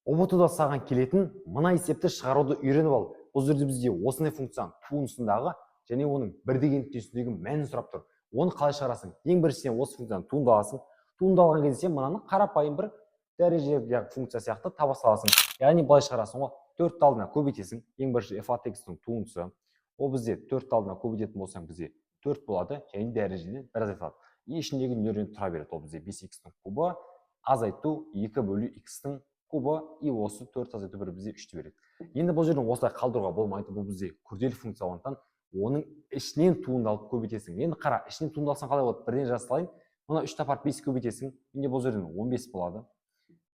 ұбт-да саған келетін мына есепті шығаруды үйреніп ал. Бұл жерде бізде осындай функцияның туындысындағы және оның бірдеген нүктесіндегі мәнін сұрап тұр. Оны қалай шығарасың? Ең біріншіден осы функцияны туынды аласың. Туынды алған кезде сен мынаны қарапайым бір дәрежелі функция сияқты таба саласың. Яғни былай шығарасың ғой, 4 алдына көбейтесің. Ең бірінші f от x-тің туындысы. Ол бізде 4 алдына көбейтетін болсаң бізде 4 болады, және дәрежеден бір азайтылады. Ішіндегі нөлден тұра береді. Ол бізде 5x-тің кубы азайту 2 бөлу x-тің кубы и осы 4 азайту 1 бізде 3-ті береді. Енді бұл жерден осылай қалдыруға болмайды. Бұл бізде күрделі функция болғандықтан оның ішінен туындалып көбейтесің. Енді қара, ішінен туындалсаң қалай болады? Бірден жаза салайын. Мына 3 апарып 5 көбейтесің. Енді бұл жерден 15 болады.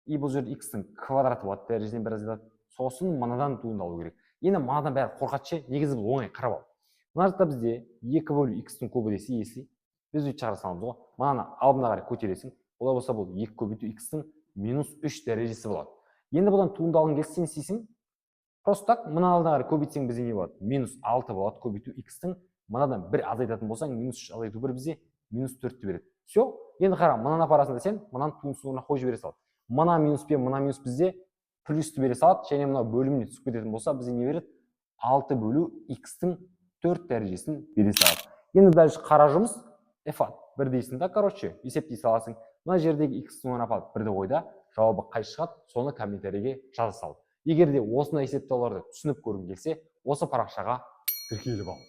И бұл жерде x-тің квадраты болады, дәрежеден бір азайтылады. Сосын мынадан туындалу керек. Енді мынадан бәрі қорқатшы, негізі бұл оңай, қарап ал. Мына жақта бізде 2 бөлу x-тің кубы десе, если біз өйтіп шығара саламыз ғой. Мынаны алдына қарай көтересің. Олай болса бұл 2 көбейту x-тің -3 дәрежесі болады. Енді бұдан туындалғың келсе сен істейсің. Просто так мына алдына қарай көбейтсең бізде не болады? -6 болады көбейту x-тің. Мынадан 1 азайтатын болсаң, -3 азайту 1 бізде -4-ті береді. Все. Енді қара, мынаны апарасың десең, мынаны туындысын орнына қойып жібере сал. Мына минус пен мына минус бізде плюсті бере салады, және мына бөліміне түсіп кететін болса, бізде не береді? 6 бөлу x-тің 4 дәрежесін бере салады. Енді дальше қара жұмыс f от 1 дейсің да, короче, есептей саласың. Мына жердегі x-тің орнына апарып 1-ді қойда, жауабы қай шығады, соны комментарийге жаза сал. Егер де осындай есептеуларды түсініп көргің келсе, осы парақшаға тіркеліп ал.